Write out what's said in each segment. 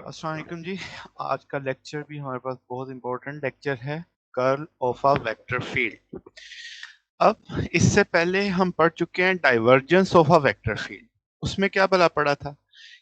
अस्सलाम वालेकुम जी। आज का लेक्चर भी हमारे पास बहुत इंपॉर्टेंट लेक्चर है, curl of a vector field. अब इससे पहले हम पढ़ चुके हैं divergence of a vector field. उसमें क्या भला पड़ा था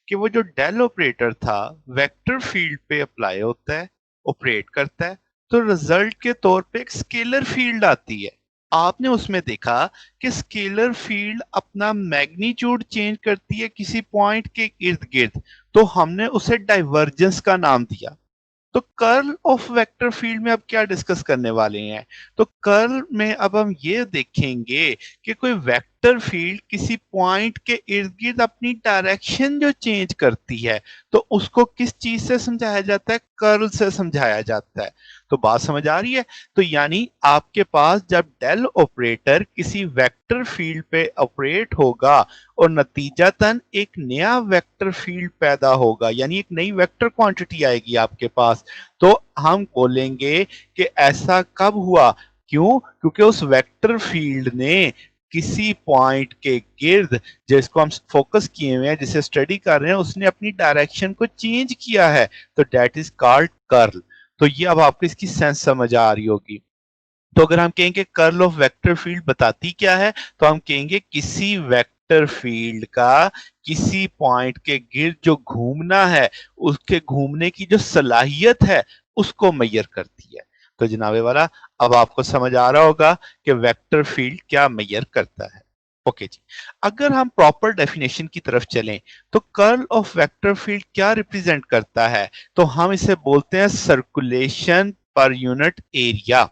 कि वो जो डेल ऑपरेटर था वेक्टर फील्ड पे अप्लाई होता है, ऑपरेट करता है, तो रिजल्ट के तौर पे एक स्केलर फील्ड आती है। आपने उसमें देखा कि स्केलर फील्ड अपना मैग्नीट्यूड चेंज करती है किसी पॉइंट के इर्द गिर्द, तो हमने उसे डाइवर्जेंस का नाम दिया। तो कर्ल ऑफ वेक्टर फील्ड में अब क्या डिस्कस करने वाले हैं? तो कर्ल में अब हम ये देखेंगे कि कोई वेक्टर फील्ड किसी पॉइंट के इर्द गिर्द अपनी डायरेक्शन जो चेंज करती है, तो उसको किस चीज से समझाया जाता है? कर्ल से समझाया जाता है। तो बात समझ आ रही है? तो यानी आपके पास जब डेल ऑपरेटर किसी वेक्टर फील्ड पे ऑपरेट होगा और नतीजतन एक नया वेक्टर फील्ड पैदा होगा, यानी एक नई वेक्टर क्वांटिटी आएगी आपके पास, तो हम बोलेंगे कि ऐसा कब हुआ। क्यों? क्योंकि उस वेक्टर फील्ड ने किसी पॉइंट के गिर्द, जिसको हम फोकस किए हुए हैं, जिसे स्टडी कर रहे हैं, उसने अपनी डायरेक्शन को चेंज किया है, तो दैट इज कॉल्ड कर्ल। तो ये अब आपको इसकी सेंस समझ आ रही होगी। तो अगर हम कहेंगे कर्ल ऑफ वेक्टर फील्ड बताती क्या है, तो हम कहेंगे किसी वेक्टर फील्ड का किसी पॉइंट के गिर्द जो घूमना है, उसके घूमने की जो सलाहियत है, उसको मेजर करती है। तो जनाबे वाला, अब आपको समझ आ रहा होगा कि वेक्टर फील्ड क्या मेजर करता है। ओके जी। अगर हम प्रॉपर डेफिनेशन की तरफ चलें, तो कर्ल ऑफ वेक्टर फील्ड क्या रिप्रेजेंट करता है? तो हम इसे बोलते हैं सर्कुलेशन पर यूनिट एरिया।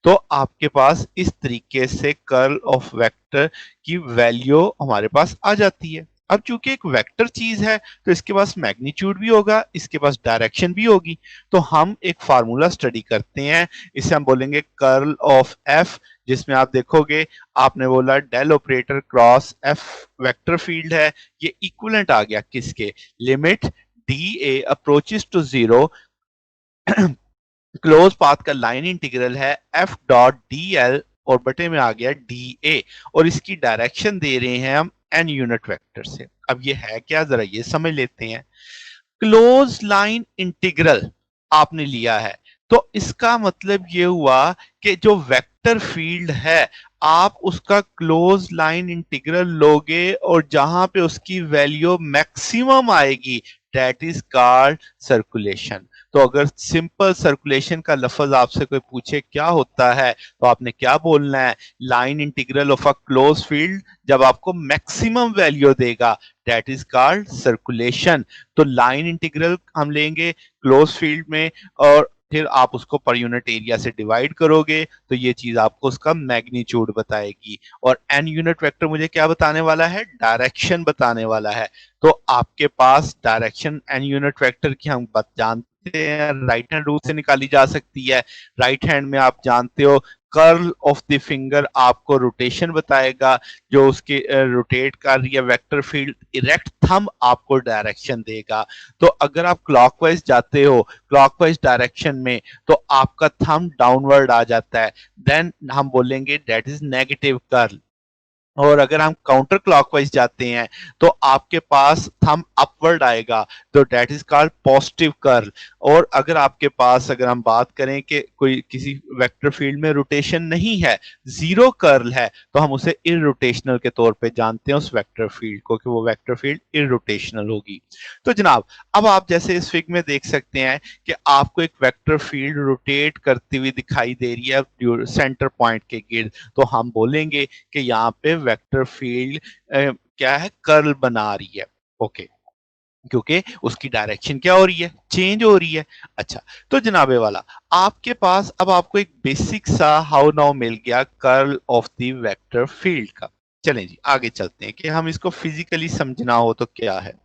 तो आपके पास इस तरीके से कर्ल ऑफ वेक्टर की वैल्यू हमारे पास आ जाती है। अब चूंकि एक वेक्टर चीज है, तो इसके पास मैग्नीट्यूड भी होगा, इसके पास डायरेक्शन भी होगी। तो हम एक फार्मूला स्टडी करते हैं, इसे हम बोलेंगे कर्ल ऑफ एफ, जिसमें आप देखोगे आपने बोला del operator cross F vector field है, ये इक्विवेलेंट आ गया किसके? Limit D A approaches to zero, close path का लाइन इंटीग्रल है एफ डॉट डी एल, और बटे में आ गया डी ए, और इसकी डायरेक्शन दे रहे हैं हम एन यूनिट वेक्टर से। अब ये है क्या, जरा ये समझ लेते हैं। क्लोज लाइन इंटीग्रल आपने लिया है, तो इसका मतलब ये हुआ कि जो वेक्टर फील्ड है, आप उसका क्लोज लाइन इंटीग्रल लोगे और जहां पे उसकी वैल्यू मैक्सिमम आएगी, दैट इज कॉल्ड सर्कुलेशन। तो अगर सिंपल सर्कुलेशन का लफ्ज आपसे कोई पूछे क्या होता है, तो आपने क्या बोलना है? Line integral of a close field जब आपको मैक्सिमम वैल्यू देगा, दैट इज कॉल्ड सर्कुलेशन। तो लाइन इंटीग्रल हम लेंगे क्लोज फील्ड में, और फिर आप उसको पर यूनिट एरिया से डिवाइड करोगे, तो ये चीज आपको उसका मैग्नीट्यूड बताएगी। और एन यूनिट वेक्टर मुझे क्या बताने वाला है? डायरेक्शन बताने वाला है। तो आपके पास डायरेक्शन एन यूनिट वेक्टर की हम जानते हैं, राइट हैंड रूल से निकाली जा सकती है। राइट हैंड में आप जानते हो कर्ल ऑफ द फिंगर आपको रोटेशन बताएगा, जो उसके रोटेट कर रही है वेक्टर फील्ड। इरेक्ट थंब आपको डायरेक्शन देगा। तो अगर आप क्लॉकवाइज जाते हो, क्लॉकवाइज डायरेक्शन में, तो आपका थंब डाउनवर्ड आ जाता है, देन हम बोलेंगे दैट इज नेगेटिव कर्ल। और अगर हम काउंटर क्लॉकवाइज जाते हैं, तो आपके पास थंब अपवर्ड आएगा, तो that is called positive curl. और अगर आपके पास, अगर हम बात करें कि कोई किसी वेक्टर फील्ड में रोटेशन नहीं है, जीरो कर्ल है, तो हम उसे इरोटेशनल के तौर पे जानते हैं उस वेक्टर फील्ड को, कि वो वेक्टर फील्ड इरोटेशनल होगी। तो जनाब, अब आप जैसे इस फिग में देख सकते हैं कि आपको एक वेक्टर फील्ड रोटेट करती हुई दिखाई दे रही है सेंटर पॉइंट के गिर्द, तो हम बोलेंगे कि यहाँ पे वेक्टर फील्ड क्या है? कर्ल बना रही है। ओके, क्योंकि उसकी डायरेक्शन क्या हो रही है? चेंज हो रही है। अच्छा, तो जनाबे वाला, आपके पास अब आपको एक बेसिक सा हाउ नाउ मिल गया curl of the vector field का। चलें जी, आगे चलते हैं कि हम इसको फिजिकली समझना हो तो क्या है।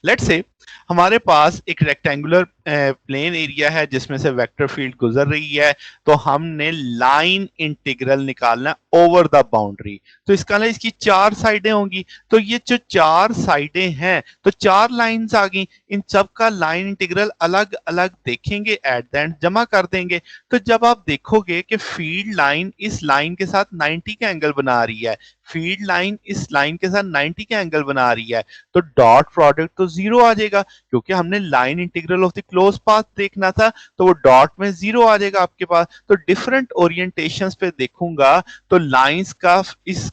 लेट्स से हमारे पास एक रेक्टेंगुलर प्लेन एरिया है जिसमें से वेक्टर फील्ड गुजर रही है, तो हमने लाइन इंटीग्रल निकालना ओवर द बाउंड्री। तो इसका ना इसकी चार साइडें होंगी, तो ये जो चार साइडें हैं तो चार लाइंस आ गई, इन सब का लाइन इंटीग्रल अलग अलग देखेंगे, एट द एंड जमा कर देंगे। तो जब आप देखोगे कि फील्ड लाइन इस लाइन के साथ 90 का एंगल बना रही है, फील्ड लाइन इस लाइन के साथ 90 का एंगल बना रही है, तो डॉट प्रोडक्ट तो जीरो आ जाएगा, क्योंकि हमने line integral of the close path देखना था, तो वो डॉट में जीरो आ जाएगा आपके पास। तो डिफरेंट ओरिएंटेशंस पे देखूंगा तो लाइंस का इस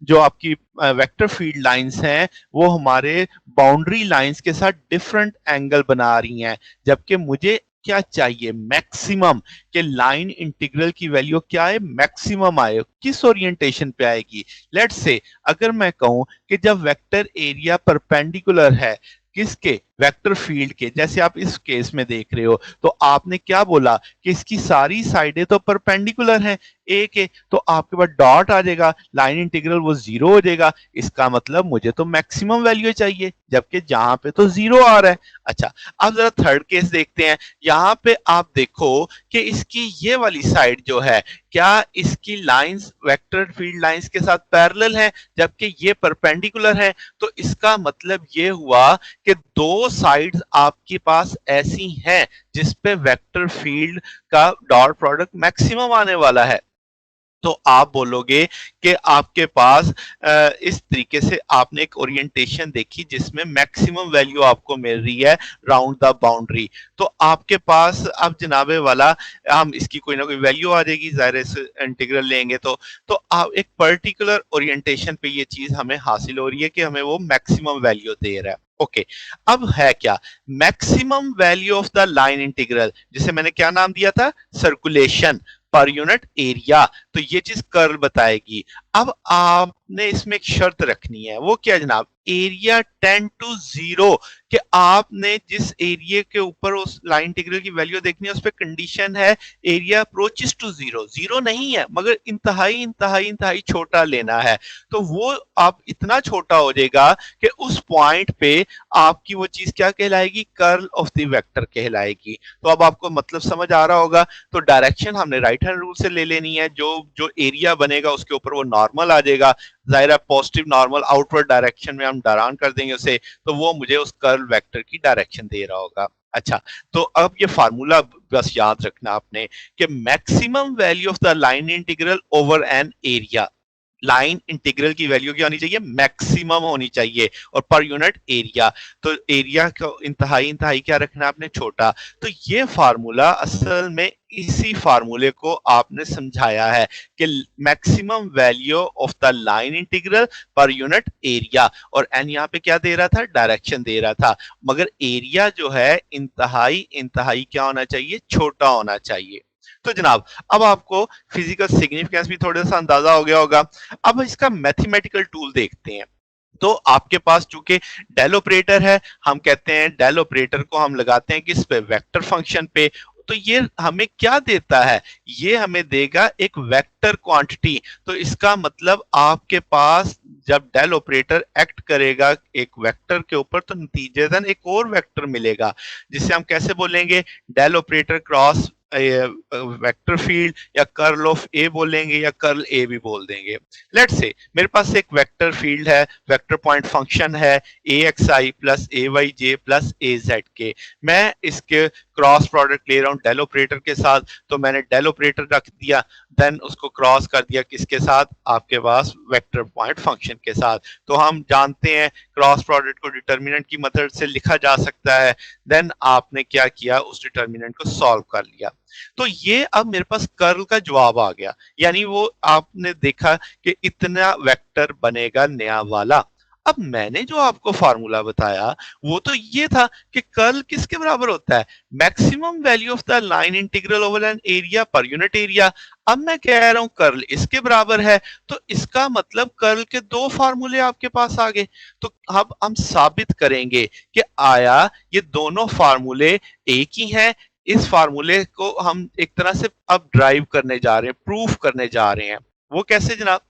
जो आपकी वेक्टर फील्ड लाइंस हैं वो हमारे बाउंड्री लाइंस के साथ डिफरेंट एंगल बना रही हैं, जबकि मुझे क्या चाहिए, मैक्सिमम, कि लाइन इंटीग्रल की वैल्यू क्या है, मैक्सिमम आए, किस ओरिएंटेशन पे आएगी। लेट्स से अगर मैं कहूं कि जब वेक्टर एरिया परपेंडिकुलर है किसके, वेक्टर फील्ड के, जैसे आप इस केस में देख रहे हो, तो आपने क्या बोला कि इसकी सारी साइडें तो परपेंडिकुलर हैं ए के, तो आपके पास डॉट आ जाएगा, लाइन इंटीग्रल वो जीरो हो जाएगा। इसका मतलब मुझे तो मैक्सिमम वैल्यू चाहिए, जबकि जहां पे तो जीरो आ रहा है। अच्छा, अब जरा थर्ड केस देखते हैं। यहां पे आप देखो कि इसकी ये वाली साइड जो है, क्या इसकी लाइंस वेक्टर फील्ड लाइंस के साथ पैरेलल है, जबकि ये परपेंडिकुलर है। तो इसका मतलब ये हुआ कि दो साइड्स आपके पास ऐसी हैं जिस पे वेक्टर फील्ड का डॉट प्रोडक्ट मैक्सिमम आने वाला है। तो आप बोलोगे कि आपके पास इस तरीके से आपने एक ओरिएंटेशन देखी जिसमें मैक्सिमम वैल्यू आपको मिल रही है राउंड द बाउंड्री। तो आपके पास अब जनाबे वाला हम इसकी कोई ना कोई वैल्यू आ जाएगी, जाहिर है इंटीग्रल लेंगे तो आप एक पर्टिकुलर ओरिएंटेशन पे ये चीज हमें हासिल हो रही है कि हमें वो मैक्सिमम वैल्यू दे रहा है। ओके, अब है क्या, maximum value of the line integral, जिसे मैंने क्या नाम दिया था, सर्कुलेशन पर यूनिट एरिया। तो ये चीज कर्ल बताएगी। अब आपने इसमें एक शर्त रखनी है, वो क्या जनाब, एरिया टेंड टू जीरो, कि आपने जिस एरिया के ऊपर उस लाइन इंटीग्रल की वैल्यू देखनी है उस पर कंडीशन है area approaches to zero, zero नहीं है मगर इंतहाई इंतहाई इंतहाई छोटा लेना है। तो वो आप इतना छोटा हो जाएगा कि उस पॉइंट पे आपकी वो चीज क्या कहलाएगी, कर्ल ऑफ द वेक्टर कहलाएगी। तो अब आपको मतलब समझ आ रहा होगा। तो डायरेक्शन हमने राइट हैंड रूल से ले लेनी है, जो जो एरिया बनेगा उसके ऊपर वो नॉर्मल आ जाएगा, जाहिर है पॉजिटिव नॉर्मल आउटवर्ड डायरेक्शन में हम डरान कर देंगे उसे, तो वो मुझे उस कर्ल वेक्टर की डायरेक्शन दे रहा होगा। अच्छा, तो अब ये फार्मूला बस याद रखना आपने कि maximum value of the line integral over an area, line integral की वैल्यू क्या होनी चाहिए, मैक्सिमम होनी चाहिए, और पर यूनिट एरिया, तो एरिया को इंतहाई इंतहाई क्या रखना आपने, छोटा। तो ये फार्मूला असल में इसी फार्मूले को आपने समझाया है कि maximum value of the line integral per unit area, और एन यहाँ पे क्या दे रहा था, डायरेक्शन दे रहा था, मगर एरिया जो है इंतहाई इंतहाई क्या होना चाहिए, छोटा होना चाहिए। तो जनाब अब आपको फिजिकल सिग्निफिकेंस भी थोड़ा सा अंदाजा हो गया होगा। अब इसका मैथमेटिकल टूल देखते हैं। तो आपके पास चूंकि डेल ऑपरेटर है, हम कहते हैं डेल ऑपरेटर को हम लगाते हैं किस पे, वेक्टर फंक्शन पे। तो ये हमें क्या देता है, ये हमें देगा एक वेक्टर क्वांटिटी। तो इसका मतलब आपके पास जब डेल ऑपरेटर एक्ट करेगा एक वेक्टर के ऊपर तो नतीजतन एक और वेक्टर मिलेगा, जिसे हम कैसे बोलेंगे, del operator cross vector field, या कर्ल ऑफ ए बोलेंगे, या कर्ल ए भी बोल देंगे। लेट्स से मेरे पास एक वेक्टर फील्ड है, वेक्टर पॉइंट फंक्शन है ए एक्स आई प्लस ए वाई जे प्लस ए जेड के, मैं इसके क्रॉस प्रोडक्ट ले रहा हूँ डेल ऑपरेटर के साथ। तो मैंने डेल ऑपरेटर रख दिया, देन उसको क्रॉस कर दिया किसके साथ, आपके पास वेक्टर पॉइंट फंक्शन के साथ। तो हम जानते हैं क्रॉस प्रोडक्ट को डिटर्मिनेंट की मेथड से लिखा जा सकता है। देन आपने क्या किया, उस डिटर्मिनेंट को सॉल्व कर लिया। तो ये अब मेरे पास कर्ल का जवाब आ गया, यानी वो आपने देखा कि इतना वेक्टर बनेगा नया वाला। अब मैंने जो आपको फार्मूला बताया वो तो ये था कि कर्ल किसके बराबर होता है, maximum value of the line integral over an area per unit area. अब मैं कह रहा हूं कर्ल इसके बराबर है, तो इसका मतलब कर्ल के दो फार्मूले आपके पास आ गए। तो अब हम साबित करेंगे कि आया ये दोनों फार्मूले एक ही हैं। इस फार्मूले को हम एक तरह से अब ड्राइव करने जा रहे हैं, प्रूफ करने जा रहे हैं। वो कैसे जनाब,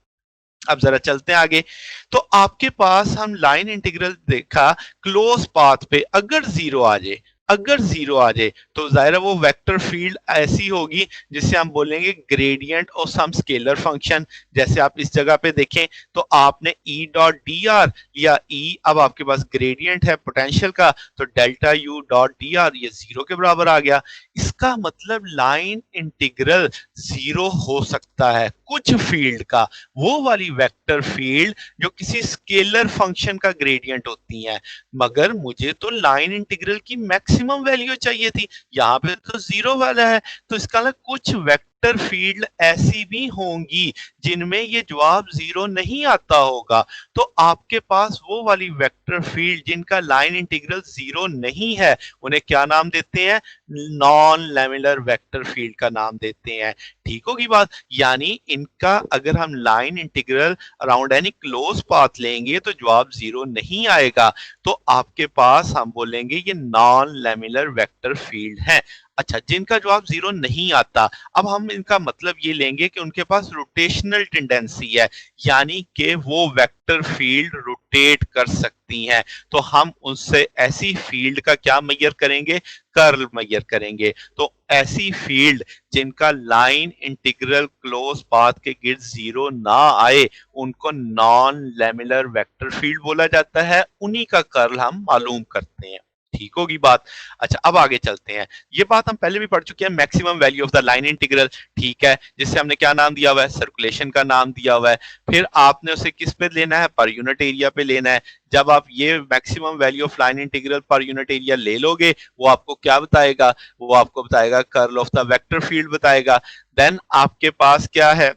अब जरा चलते हैं आगे। तो आपके पास हम लाइन इंटीग्रल देखा, क्लोज पाथ पे अगर जीरो आ जाए, अगर जीरो आ जाए तो जाहिर है वो वेक्टर फील्ड ऐसी होगी जिसे हम बोलेंगे gradient of some scalar function. जैसे आप इस जगह पे देखें तो आपने ई डॉट डी आर या ई, अब आपके पास ग्रेडियंट है पोटेंशियल का, तो delta U dot D R ये जीरो के बराबर आ गया। इसका मतलब लाइन इंटीग्रल जीरो हो सकता है कुछ फील्ड का, वो वाली वेक्टर फील्ड जो किसी स्केलर फंक्शन का ग्रेडियंट होती है। मगर मुझे तो लाइन इंटीग्रल की मैक्सिमम वैल्यू चाहिए थी, यहाँ पे तो जीरो वाला है। तो इसका मतलब कुछ वेक्टर फील्ड ऐसी भी होंगी जिनमें ये जवाब जीरो नहीं आता होगा। तो आपके पास वो वाली वेक्टर फील्ड जिनका लाइन इंटीग्रल जीरो नहीं है, उन्हें क्या नाम देते हैं? नॉन लैमिलर वेक्टर फील्ड का नाम देते हैं। ठीक होगी बात? यानी इनका अगर हम line integral around any close path लेंगे तो जवाब जीरो नहीं आएगा। तो आपके पास हम बोलेंगे ये नॉन लैमिलर वेक्टर फील्ड है। अच्छा, जिनका जवाब जीरो नहीं आता, अब हम इनका मतलब ये लेंगे कि उनके पास रोटेशनल टेंडेंसी है, यानी कि वो वेक्टर फील्ड रोटेट कर सकती हैं। तो हम उनसे ऐसी फील्ड का क्या मेजर करेंगे? कर्ल मेजर करेंगे। तो ऐसी फील्ड जिनका लाइन इंटीग्रल क्लोज पाथ के गिर्द जीरो ना आए, उनको नॉन लैमिलर वेक्टर फील्ड बोला जाता है। उन्हीं का कर्ल हम मालूम करते हैं। ठीक होगी बात? अच्छा, अब आगे चलते हैं। ये बात हम पहले भी पढ़ चुके हैं, maximum value of the line integral. ठीक है, जिससे हमने क्या नाम दिया हुआ है? सर्कुलेशन का नाम दिया हुआ है। फिर आपने उसे किस पे लेना है? पर यूनिट एरिया पे लेना है। जब आप ये maximum value of line integral per unit area ले लोगे, वो आपको क्या बताएगा? वो आपको बताएगा curl of the vector field बताएगा। देन आपके पास क्या है?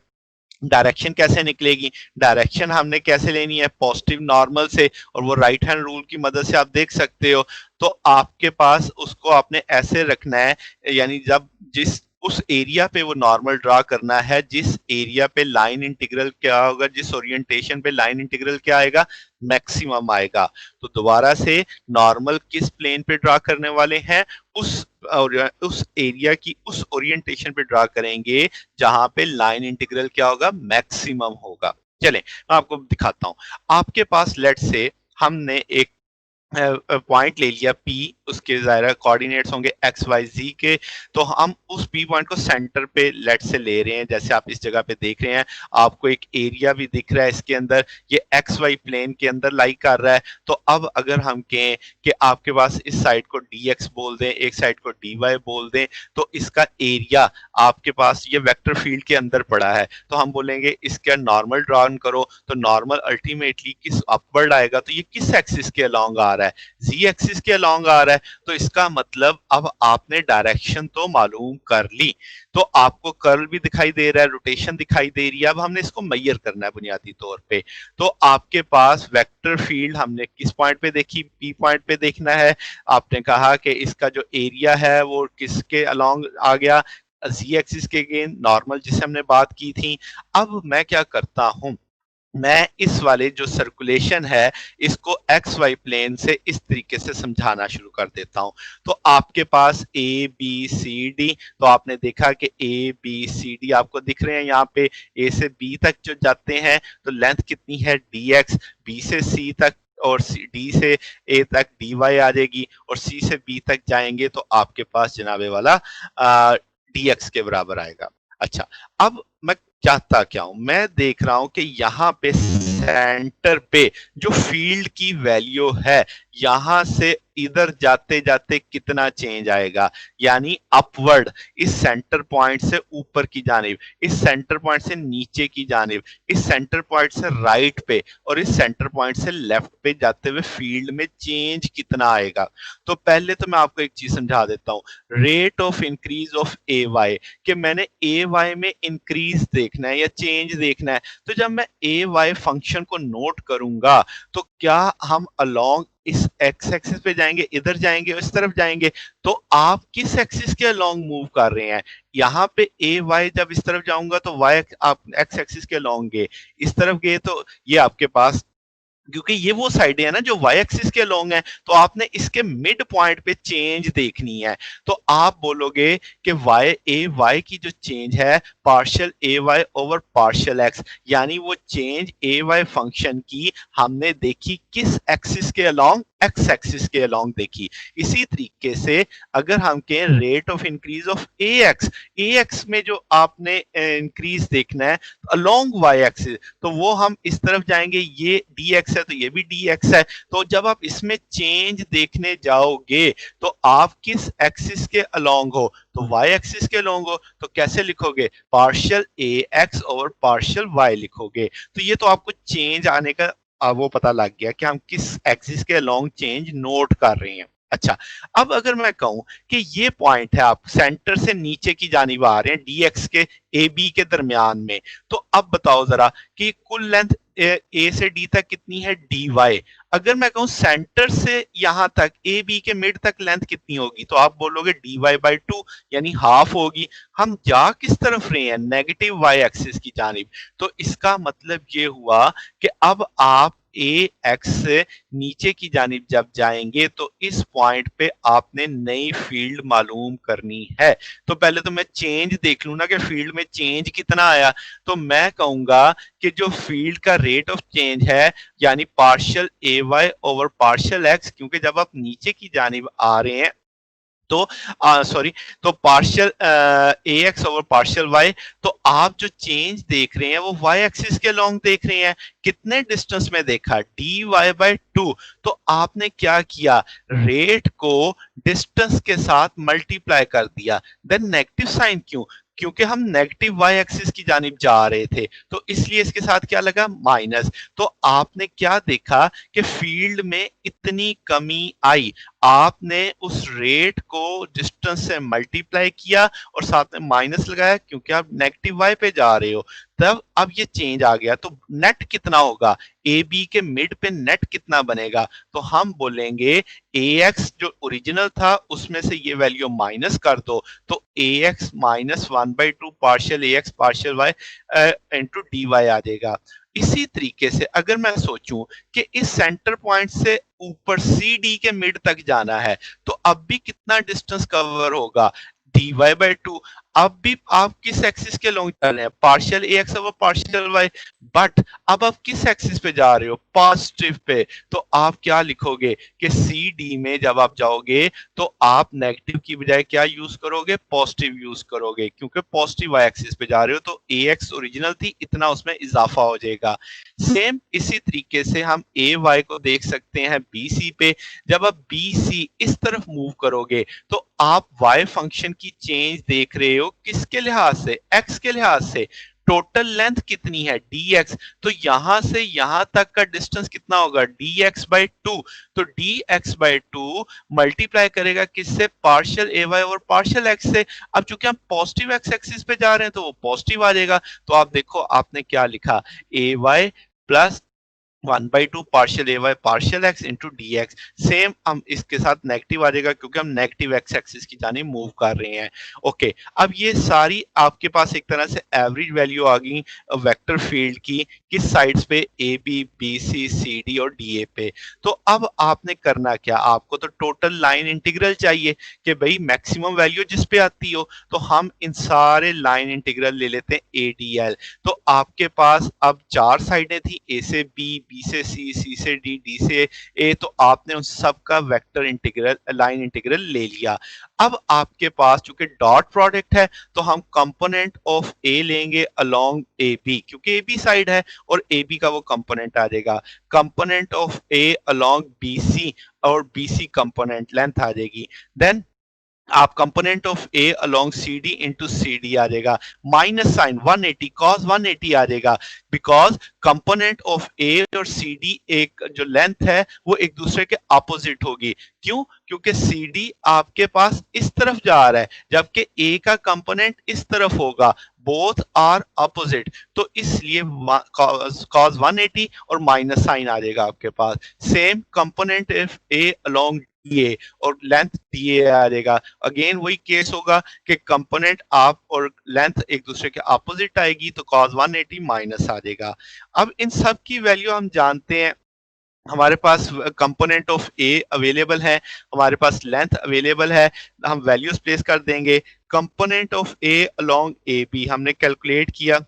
डायरेक्शन कैसे निकलेगी? डायरेक्शन हमने कैसे लेनी है? पॉजिटिव नॉर्मल से, और वो राइट हैंड रूल की मदद से आप देख सकते हो। तो आपके पास उसको आपने ऐसे रखना है, यानी जब जिस उस एरिया पे वो नॉर्मल ड्रा करना है, जिस एरिया पे लाइन इंटीग्रल क्या होगा, जिस ओरिएंटेशन पे लाइन इंटीग्रल क्या आएगा? मैक्सिमम आएगा। तो दोबारा से नॉर्मल किस प्लेन पे ड्रा करने वाले हैं? उस उस एरिया की उस ओरिएंटेशन पे ड्रा करेंगे जहां पे लाइन इंटीग्रल क्या होगा? मैक्सिमम होगा। चलें, मैं आपको दिखाता हूं। आपके पास लेट से हमने एक पॉइंट ले लिया P, उसके ज़ाहिर कोऑर्डिनेट्स होंगे एक्स वाई जी के। तो हम उस P पॉइंट को सेंटर पे लेट से ले रहे हैं। जैसे आप इस जगह पे देख रहे हैं, आपको एक एरिया भी दिख रहा है इसके अंदर, ये एक्स वाई प्लेन के अंदर लाई कर रहा है। तो अब अगर हम कहें कि आपके पास इस साइड को dx बोल दें, एक साइड को dy बोल दें, तो इसका एरिया आपके पास ये वेक्टर फील्ड के अंदर पड़ा है। तो हम बोलेंगे इसका नॉर्मल ड्रॉन करो, तो नॉर्मल अल्टीमेटली किस अपवर्ड आएगा? तो ये किस एक्सिस के अलोंग आ रहा है? जी एक्सिस के अलोंग आ रहा है। तो इसका मतलब अब आपने डायरेक्शन तो मालूम कर ली, तो आपको कर्ल भी दिखाई दे रहा है, रोटेशन दिखाई दे रही है। अब हमने इसको मेजर करना है बुनियादी तौर पे। तो आपके पास वेक्टर फील्ड हमने किस पॉइंट पे देखी? पी पॉइंट पे देखना है। आपने कहा कि इसका जो एरिया है वो किसके अलोंग आ गया? जी एक्सिस के अगेंस्ट, नॉर्मल जिसे हमने बात की थी। अब मैं क्या करता हूं, मैं इस वाले जो सर्कुलेशन है इसको एक्स वाई प्लेन से इस तरीके से समझाना शुरू कर देता हूं। तो आपके पास ए बी सी डी, तो आपने देखा कि ए बी सी डी आपको दिख रहे हैं यहाँ पे। ए से बी तक जो जाते हैं तो लेंथ कितनी है? D x. बी से सी तक और डी से ए तक डी वाई आ जाएगी, और सी से बी तक जाएंगे तो आपके पास जनाबे वाला डी एक्स के बराबर आएगा। अच्छा, अब मैं चाहता क्या हूं? मैं देख रहा हूं कि यहां पे सेंटर पे जो फील्ड की वैल्यू है, यहां से इधर जाते जाते कितना चेंज आएगा, यानी अपवर्ड, इस सेंटर पॉइंट से ऊपर की जानिब, इस सेंटर पॉइंट से नीचे की जानिब, इस सेंटर पॉइंट से राइट पे और इस सेंटर पॉइंट से लेफ्ट पे जाते हुए फील्ड में चेंज कितना आएगा। तो पहले तो मैं आपको एक चीज समझा देता हूं, rate of increase of A Y, कि मैंने ए वाई में इंक्रीज देखना है या चेंज देखना है। तो जब मैं ए वाई फंक्शन को नोट करूंगा, तो क्या हम अलोंग इस एक्स एक्सिस पे जाएंगे, इधर जाएंगे, इस तरफ जाएंगे? तो आप किस एक्सिस के अलोंग मूव कर रहे हैं? यहाँ पे ए वाई जब इस तरफ जाऊंगा तो वाई आप एक्स एक्सिस के अलोंग गए, इस तरफ गए तो ये आपके पास, क्योंकि ये वो साइड है ना जो वाई एक्सिस के अलोंग है, तो आपने इसके मिड पॉइंट पे चेंज देखनी है। तो आप बोलोगे कि वाई ए वाई की जो चेंज है partial A Y over partial x, यानी वो चेंज ए वाई फंक्शन की हमने देखी किस एक्सिस के अलोंग? एक्स एक्सिस के अलोंग देखी। इसी तरीके से अगर हम कहें rate of increase of A x में जो आपने इंक्रीज देखना है अलोंग वाई एक्सिस, तो वो हम इस तरफ जाएंगे, ये डी एक्स है तो ये भी डी एक्स है। तो जब आप इसमें चेंज देखने जाओगे तो आप किस एक्सिस के अलोंग हो, तो वाई एक्सिस के अलोंग हो, तो कैसे लिखोगे, partial A X over partial Y लिखोगे। तो ये तो आपको चेंज आने का वो पता लग गया कि हम किस एक्सिस के अलोंग चेंज नोट कर रहे हैं। अच्छा, अब अगर मैं कहूं कि ये पॉइंट है, आप सेंटर से नीचे की जानिब आ रहे हैं डी एक्स के ए बी के दरमियान में, तो अब बताओ जरा कि कुल लेंथ ए से डी तक कितनी है, डी वाई। अगर मैं कहूं सेंटर से यहां तक ए बी के मिड तक लेंथ कितनी होगी, तो आप बोलोगे डी वाई बाई टू, यानी हाफ होगी। हम जा किस तरफ रहे हैं, नेगेटिव वाई एक्सिस की जानिब। तो इसका मतलब ये हुआ कि अब आप ए एक्स से नीचे की जानिब जब जाएंगे तो इस पॉइंट पे आपने नई फील्ड मालूम करनी है। तो पहले तो मैं चेंज देख लूं ना कि फील्ड में चेंज कितना आया। तो मैं कहूंगा कि जो फील्ड का रेट ऑफ चेंज है, यानी partial A Y over partial x, क्योंकि जब आप नीचे की जानिब आ रहे हैं तो सॉरी, तो partial A X over partial Y, तो आप जो चेंज देख रहे हैं वो वाई एक्सिस के लॉन्ग देख रहे हैं। कितने डिस्टेंस में देखा, डी वाई बाई टू। तो आपने क्या किया, रेट को डिस्टेंस के साथ मल्टीप्लाई कर दिया। देन नेगेटिव साइन क्यों, क्योंकि हम नेगेटिव वाई एक्सिस की जानिब जा रहे थे, तो इसलिए इसके साथ क्या लगा, माइनस। तो आपने क्या देखा कि फील्ड में इतनी कमी आई। आपने उस रेट को डिस्टेंस से मल्टीप्लाई किया और साथ में माइनस लगाया, क्योंकि आप नेगेटिव वाई पे जा रहे हो। तब अब ये चेंज आ गया, तो नेट कितना होगा, ए बी के मिड पे नेट कितना बनेगा। तो हम बोलेंगे ए एक्स जो ओरिजिनल था उसमें से ये वैल्यू माइनस कर दो, तो A X minus one by two partial A X partial Y into D Y आ जाएगा। इसी तरीके से अगर मैं सोचूं कि इस सेंटर पॉइंट से ऊपर सी डी के मिड तक जाना है, तो अब भी कितना डिस्टेंस कवर होगा, डी वाई बाई टू। अब भी आप किस एक्सिस के लॉन्ग चल रहे हैं, partial A X over partial Y. But अब आप किस एक्सिस पे जा रहे हो, पॉजिटिव पे। तो आप क्या लिखोगे कि सी डी में जब आप जाओगे तो आप नेगेटिव की बजाय क्या यूज करोगे, पॉजिटिव यूज करोगे, क्योंकि पॉजिटिव वाई एक्सिस पे जा रहे हो। तो ए एक्स ओरिजिनल थी, इतना उसमें इजाफा हो जाएगा। सेम इसी तरीके से हम ए वाई को देख सकते हैं बी सी पे। जब आप बी सी इस तरफ मूव करोगे तो आप वाई फंक्शन की चेंज देख रहे हो किसके लिहाज से, एक्स के लिहाज से। टोटल लेंथ कितनी है, डी एक्स। तो यहां से यहां तक का डिस्टेंस कितना होगा, डी एक्स बाई टू। तो D x by two multiply करेगा किससे, पार्शियल ए वाई और पार्शियल एक्स से। अब चूंकि हम पॉजिटिव एक्स एक्सिस पे जा रहे हैं तो वो पॉजिटिव आ जाएगा। तो आप देखो आपने क्या लिखा, A Y plus one by two partial A Y partial X into D X. Same हम इसके साथ नेगेटिव आ जाएगा, क्योंकि हम नेगेटिव एक्स एक्सिस की जाने मूव कर रहे हैं। ओके, अब ये सारी आपके पास एक तरह से एवरेज वैल्यू आ गई वेक्टर फील्ड की, किस साइड्स पे, A B B C C D और डी ए पे। तो अब आपने करना क्या, आपको तो टोटल लाइन इंटीग्रल चाहिए कि भाई मैक्सिमम वैल्यू जिस पे आती हो। तो हम इन सारे लाइन इंटीग्रल ले लेते हैं ए डी एल। तो आपके पास अब चार साइडें थी, ए से बी, बी से सी, सी से डी, डी से ए। तो आपने उन सब का वेक्टर इंटीग्रल लाइन इंटीग्रल ले लिया। अब आपके पास चूंकि डॉट प्रोडक्ट है तो हम कंपोनेंट ऑफ ए लेंगे अलोंग ए बी, क्योंकि ए बी साइड है और ए बी का वो कंपोनेंट आ जाएगा। Component of A along B C, और बी सी कंपोनेंट लेंथ आ जाएगी। देन आप component of A along C D into C D आ जाएगा, माइनस साइन 180 कॉस 180 आ जाएगा, बिकॉज कंपोनेंट ऑफ ए और सी डी एक जो लेंथ है वो एक दूसरे के अपोजिट होगी। क्यों, क्योंकि सी डी आपके पास इस तरफ जा रहा है जबकि ए का कंपोनेंट इस तरफ होगा, बोथ आर अपोजिट। तो इसलिए कॉस 180 और माइनस साइन आ जाएगा आपके पास। Same component of A along D और लेंथ डी ए आ जाएगा। अगेन वही केस होगा कि कंपोनेंट आप और लेंथ एक दूसरे के अपोजिट आएगी, तो cos 180 माइनस आ जाएगा। अब इन सब की वैल्यू हम जानते हैं, हमारे पास कंपोनेंट ऑफ ए अवेलेबल है, हमारे पास लेंथ अवेलेबल है। हम वैल्यूज प्लेस कर देंगे। Component of A along A B हमने कैलकुलेट किया,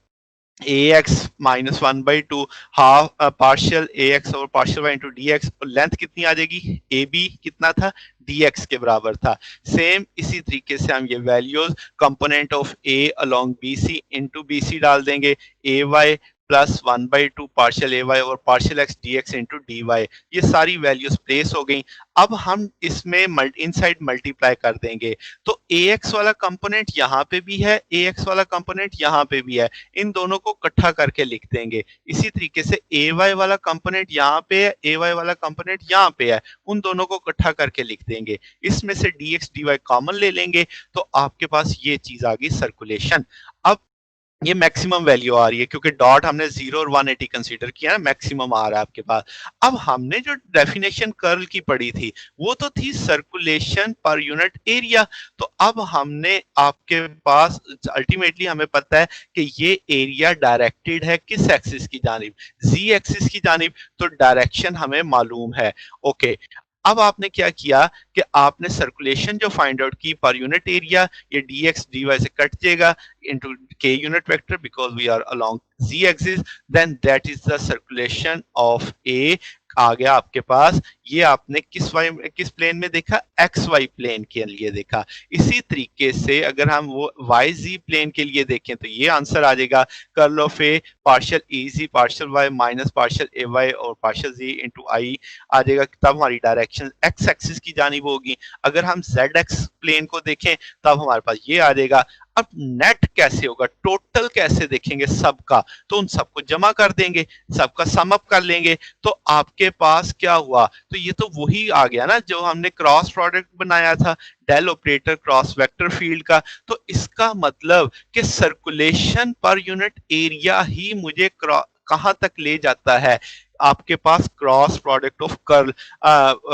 A X minus one by two half partial A X और partial Y into D X, और लेंथ कितनी आ जाएगी, ए बी कितना था, डी एक्स के बराबर था। सेम इसी तरीके से हम ये values component of A along B C into B C डाल देंगे, A Y plus one by two partial A Y और partial X D X into D Y, ये सारी वैल्यूज प्लेस हो गई। अब हम इसमें इनसाइड मल्टीप्लाई कर देंगे, तो ए एक्स वाला कंपोनेंट यहाँ पे भी है, ए एक्स वाला कंपोनेंट यहाँ पे भी है, इन दोनों को इकट्ठा करके लिख देंगे। इसी तरीके से ए वाई वाला कंपोनेंट यहाँ पे है, ए वाई वाला कंपोनेंट यहाँ पे है, उन दोनों को इकट्ठा करके लिख देंगे। इसमें से D X D Y common ले लेंगे, तो आपके पास ये चीज आ गई सर्कुलेशन। अब ये मैक्सिमम वैल्यू आ रही है क्योंकि डॉट हमने 0 और 180 कंसीडर किया है, मैक्सिमम आ रहा है आपके पास। अब हमने जो डेफिनेशन कर्ल की पढ़ी थी वो तो थी सर्कुलेशन पर यूनिट एरिया, तो अब हमने आपके पास अल्टीमेटली हमें पता है कि ये एरिया डायरेक्टेड है किस एक्सिस की जानिब, जी एक्सिस की जानिब, तो डायरेक्शन हमें मालूम है। ओके, अब आपने क्या किया कि आपने सर्कुलेशन जो फाइंड आउट की पर यूनिट एरिया, ये डी एक्स डी वाई से कट जाएगा into k unit vector because we are along z axis, then that is the circulation of a आ गया आपके पास। ये आपने किस प्लेन में देखा, एक्स वाई प्लेन के लिए देखा। इसी तरीके से अगर हम वो वाई जी प्लेन के लिए देखें तो ये आंसर आ जाएगा curl of A partial E Z partial Y minus partial A Y और पार्शियल जी इंटू आई आ जाएगा, तब हमारी डायरेक्शन एक्स एक्सिस की जानिब होगी। अगर हम जेड एक्स प्लेन को देखें तब हमारे पास ये आ जाएगा। अब नेट कैसे होगा, टोटल कैसे देखेंगे सबका, तो उन सबको जमा कर देंगे, सबका सम अप कर लेंगे, तो आपके पास क्या हुआ, तो ये तो वही आ गया ना जो हमने क्रॉस प्रोडक्ट बनाया था del operator cross vector field का। तो इसका मतलब कि सर्कुलेशन पर यूनिट एरिया ही मुझे कहां तक ले जाता है, आपके पास cross product of curl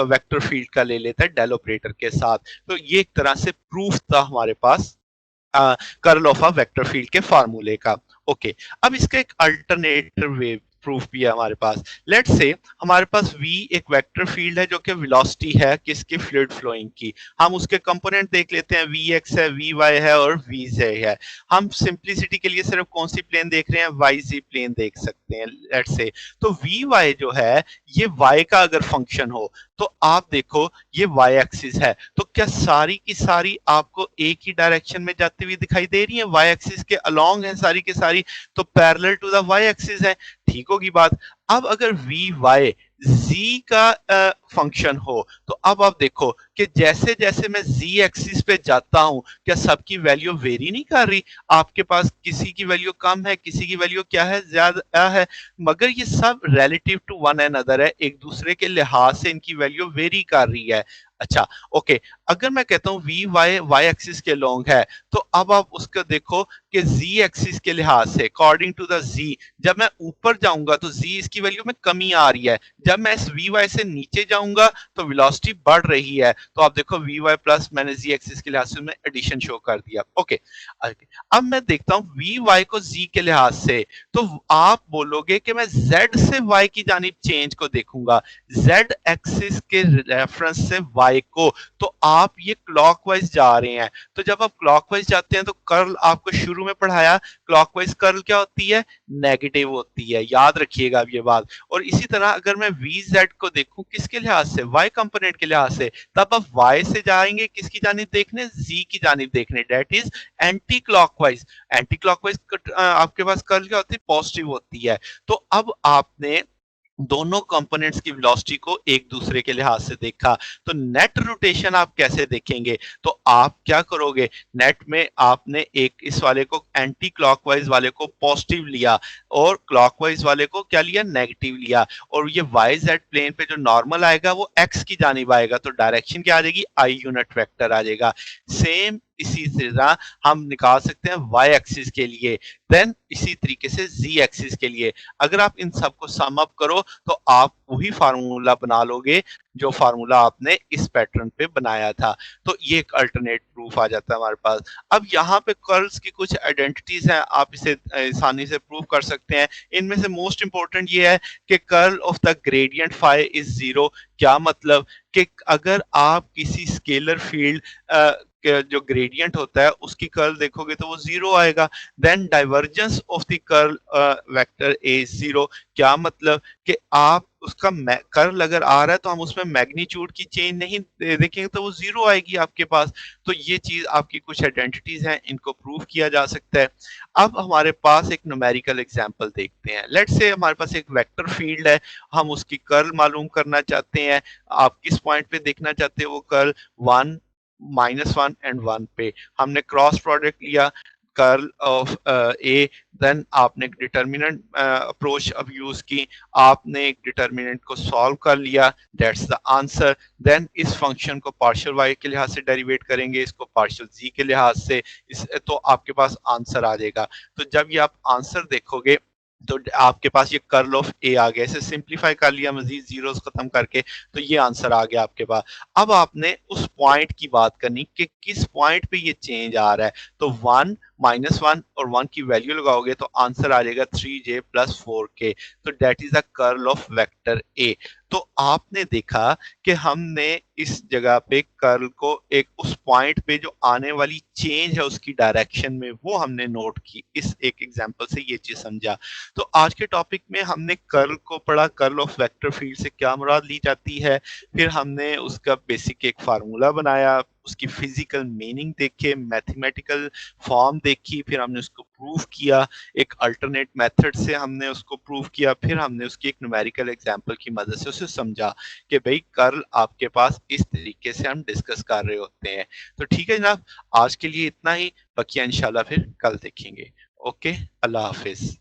vector field का ले लेता है डेल ऑपरेटर के साथ। तो ये एक तरह से प्रूफ था हमारे पास curl of a vector field के फार्मूले का। ओके, अब इसका एक अल्टरनेटिव वे प्रूफ भी है हमारे पास। लेट्स से हमारे पास v एक वेक्टर फील्ड है जो कि वेलोसिटी है किसकी, फ्लूइड फ्लोइंग की। हम उसके कंपोनेंट देख लेते हैं, vx है, vy है और vz है। हम सिंप्लिसिटी के लिए सिर्फ कौन सी प्लेन देख रहे हैं, yz प्लेन देख सकते हैं लेट्स से। तो vy जो है ये y का अगर फंक्शन हो तो आप देखो ये y एक्सिस है, तो क्या सारी की सारी आपको एक ही डायरेक्शन में जाती हुई दिखाई दे रही है, y एक्सिस के अलोंग है सारी की सारी, तो parallel to the y axis है, ठीक होगी बात। अब अगर वी वाई z का फंक्शन हो तो अब आप देखो कि जैसे जैसे मैं z एक्सिस पे जाता हूं क्या सबकी वैल्यू वेरी नहीं कर रही, आपके पास किसी की वैल्यू कम है, किसी की वैल्यू क्या है, ज्यादा है, मगर ये सब relative to one and other है, एक दूसरे के लिहाज से इनकी वैल्यू वेरी कर रही है। अच्छा ओके, अगर मैं कहता हूं वी वाई वाई एक्सिस के लॉन्ग है, तो अब आप उसको देखो कि z एक्सिस के लिहाज से अकॉर्डिंग टू द z, जब मैं ऊपर जाऊंगा तो z इसकी वैल्यू में कमी आ रही है, जब मैं इस वी वाई से नीचे जाऊंगा तो वेलोसिटी बढ़ रही है। तो आप देखो वी वाई प्लस मैंने z एक्सिस के लिहाज से में एडिशन शो कर दिया। ओके, अब मैं देखता हूं वी वाई को z के लिहाज से, तो आप बोलोगे कि मैं z से y की जानिब चेंज को देखूंगा, z एक्सिस के रेफरेंस से y को, तो आप ये क्लॉकवाइज जा रहे हैं। तो जब आप क्लॉकवाइज जाते हैं तो कर्ल आपको शुरू में पढ़ाया, क्लॉकवाइज कर्ल क्या होती है, नेगेटिव होती है, याद रखिएगा अब ये बात। और इसी तरह अगर मैं vz को देखूं किसके लिहाज से, y कंपोनेंट के लिहाज से, तब आप y से जाएंगे किसकी जानिब देखने, z की जानिब देखने, that is anti clockwise. Anti clockwise आपके पास कर्ल क्या होती है, पॉजिटिव होती है। तो अब आपने दोनों कंपोनेंट्स की वेलोसिटी को एक दूसरे के लिहाज से देखा, तो नेट रोटेशन आप कैसे देखेंगे, तो आप क्या करोगे, नेट में आपने एक इस वाले को एंटी क्लॉकवाइज वाले को पॉजिटिव लिया और क्लॉकवाइज वाले को क्या लिया, नेगेटिव लिया, और ये वाई जेड प्लेन पे जो नॉर्मल आएगा वो एक्स की जानिब आएगा, तो डायरेक्शन क्या आ जाएगी, आई यूनिट वेक्टर आ जाएगा। सेम इसी तरह हम निकाल सकते हैं y एक्सिस के लिए, देन इसी तरीके से z एक्सिस के लिए। अगर आप इन सबको सम अप करो तो आप वही फार्मूला बना लोगे जो फार्मूला आपने इस पैटर्न पे बनाया था। तो ये एक अल्टरनेट प्रूफ आ जाता है हमारे पास। अब यहाँ पे कर्ल्स की कुछ आइडेंटिटीज हैं, आप इसे आसानी से प्रूव कर सकते हैं। इनमें से मोस्ट इंपॉर्टेंट ये है कि curl of the gradient phi is zero. क्या मतलब कि अगर आप किसी स्केलर फील्ड जो ग्रेडियंट होता है उसकी कर्ल देखोगे तो वो जीरो आएगा। Then divergence of the curl vector A is zero. क्या मतलब कि आप उसका कर्ल अगर आ रहा है तो हम उसमें मैग्नीट्यूड की चेंज नहीं देखेंगे तो वो जीरो आएगी आपके पास। तो ये चीज आपकी कुछ आइडेंटिटीज हैं, इनको प्रूव किया जा सकता है। अब हमारे पास एक न्यूमेरिकल एग्जांपल देखते हैं। लेट्स से हमारे पास एक वेक्टर फील्ड है, हम उसकी कर्ल मालूम करना चाहते हैं। आप किस पॉइंट पे देखना चाहते हैं वो कर्ल? 1, -1 एंड 1 पे। हमने क्रॉस प्रोडक्ट लिया कर्ल ऑफ ए, देन आपने एक डिटर्मिनेंट अप्रोच अब यूज की, आपने एक डिटर्मिनेंट को सॉल्व कर लिया, दैट्स द आंसर। देन इस फंक्शन को पार्शियल वाई के लिहाज से डेरिवेट करेंगे, इसको पार्शियल जी के लिहाज से, इस तो आपके पास आंसर आ जाएगा। तो जब ये आप आंसर देखोगे तो आपके पास ये कर्ल ऑफ ए आ गया। इसे सिंप्लीफाई कर लिया मजीद जीरोस खत्म करके, तो ये आंसर आ गया आपके पास। अब आपने उस पॉइंट की बात करनी कि किस पॉइंट पे ये चेंज आ रहा है। तो 1, -1 और 1 की वैल्यू लगाओगे तो आंसर आ जाएगा 3j + 4k। तो that is the curl of vector A. तो आपने देखा कि हमने इस जगह पे कर्ल को एक उस पॉइंट पे जो आने वाली चेंज है उसकी डायरेक्शन में वो हमने नोट की। इस एक एग्जांपल से ये चीज समझा। तो आज के टॉपिक में हमने कर्ल को पढ़ा, कर्ल ऑफ वेक्टर फील्ड से क्या मुराद ली जाती है। फिर हमने उसका बेसिक एक फार्मूला बनाया, उसकी फिजिकल मीनिंग देखे, मैथमेटिकल फॉर्म देखी, फिर हमने उसको प्रूव किया। एक अल्टरनेट मेथड से हमने उसको प्रूव किया। फिर हमने उसकी एक न्यूमेरिकल एग्जांपल की मदद से उसे समझा कि भाई कर्ल आपके पास इस तरीके से हम डिस्कस कर रहे होते हैं। तो ठीक है जनाब, आज के लिए इतना ही, बाकी इंशाल्लाह फिर कल देखेंगे। ओके, अल्लाह हाफिज।